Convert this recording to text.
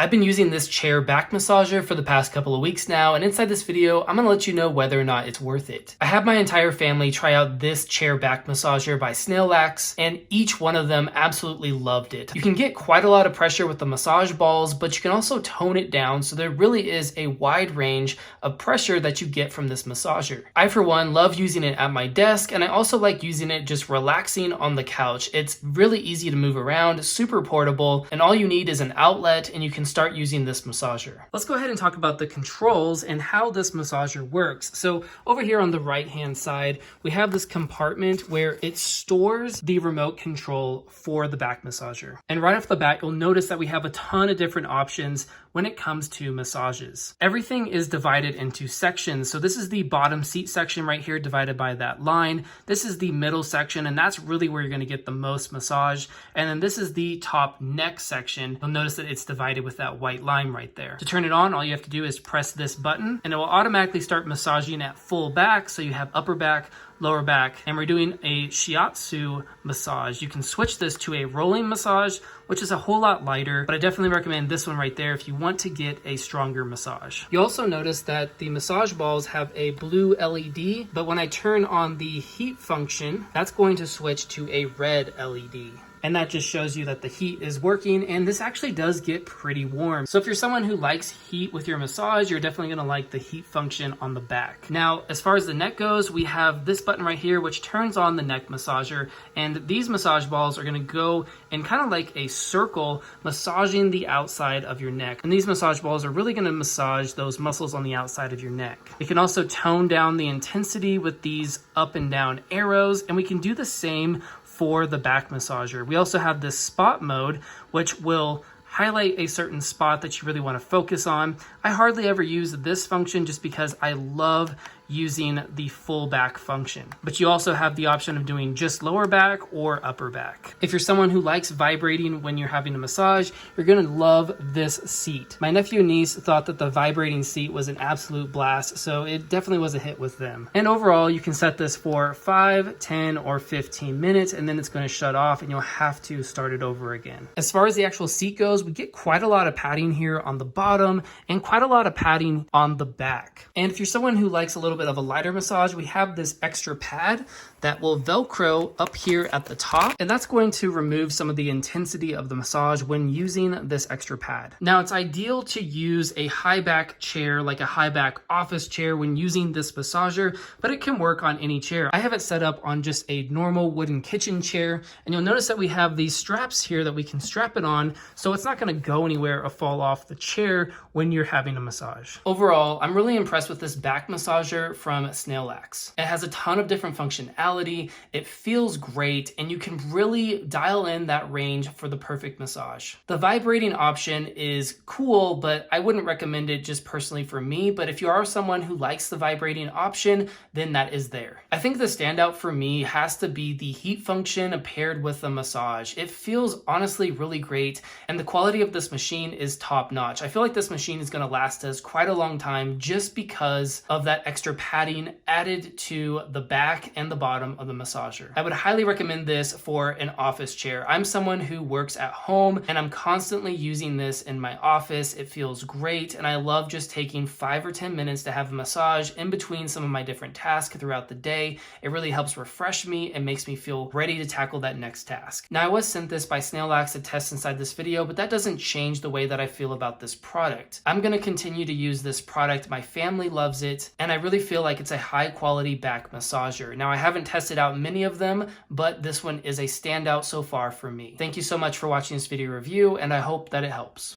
I've been using this chair back massager for the past couple of weeks now, and inside this video, I'm gonna let you know whether or not it's worth it. I had my entire family try out this chair back massager by Snailax, and each one of them absolutely loved it. You can get quite a lot of pressure with the massage balls, but you can also tone it down, so there really is a wide range of pressure that you get from this massager. I, for one, love using it at my desk, and I also like using it just relaxing on the couch. It's really easy to move around, super portable, and all you need is an outlet, and you can start using this massager. Let's go ahead and talk about the controls and how this massager works. So over here on the right hand side, we have this compartment where it stores the remote control for the back massager. And right off the bat, you'll notice that we have a ton of different options when it comes to massages. Everything is divided into sections. So this is the bottom seat section right here, divided by that line. This is the middle section, and that's really where you're gonna get the most massage. And then this is the top neck section. You'll notice that it's divided with that white line right there. To turn it on, all you have to do is press this button, and it will automatically start massaging at full back. So you have upper back, lower back, and we're doing a Shiatsu massage. You can switch this to a rolling massage, which is a whole lot lighter, but I definitely recommend this one right there if you want to get a stronger massage. You also notice that the massage balls have a blue LED, but when I turn on the heat function, that's going to switch to a red LED. And that just shows you that the heat is working, and this actually does get pretty warm. So if you're someone who likes heat with your massage, you're definitely gonna like the heat function on the back. Now, as far as the neck goes, we have this button right here, which turns on the neck massager, and these massage balls are gonna go in kind of like a circle, massaging the outside of your neck. And these massage balls are really gonna massage those muscles on the outside of your neck. We can also tone down the intensity with these up and down arrows, and we can do the same for the back massager. We also have this spot mode, which will highlight a certain spot that you really want to focus on. I hardly ever use this function just because I love using the full back function. But you also have the option of doing just lower back or upper back. If you're someone who likes vibrating when you're having a massage, you're gonna love this seat. My nephew and niece thought that the vibrating seat was an absolute blast, so it definitely was a hit with them. And overall, you can set this for 5, 10, or 15 minutes, and then it's gonna shut off and you'll have to start it over again. As far as the actual seat goes, we get quite a lot of padding here on the bottom and quite a lot of padding on the back. And if you're someone who likes a little bit of a lighter massage, we have this extra pad that will Velcro up here at the top, and that's going to remove some of the intensity of the massage when using this extra pad. Now, it's ideal to use a high back chair, like a high back office chair, when using this massager, but it can work on any chair. I have it set up on just a normal wooden kitchen chair, and you'll notice that we have these straps here that we can strap it on, so it's not gonna go anywhere or fall off the chair when you're having a massage. Overall, I'm really impressed with this back massager from Snailax. It has a ton of different functionality. It feels great, and you can really dial in that range for the perfect massage. The vibrating option is cool, but I wouldn't recommend it just personally for me. But if you are someone who likes the vibrating option, then that is there. I think the standout for me has to be the heat function paired with the massage. It feels honestly really great, and the quality of this machine is top notch. I feel like this machine is going to last us quite a long time just because of that extra padding added to the back and the bottom of the massager. I would highly recommend this for an office chair. I'm someone who works at home, and I'm constantly using this in my office. It feels great, and I love just taking 5 or 10 minutes to have a massage in between some of my different tasks throughout the day. It really helps refresh me and makes me feel ready to tackle that next task. Now, I was sent this by Snailax to test inside this video, but that doesn't change the way that I feel about this product. I'm going to continue to use this product. My family loves it, and I really feel like it's a high quality back massager. Now, I haven't tested out many of them, but this one is a standout so far for me. Thank you so much for watching this video review, and I hope that it helps.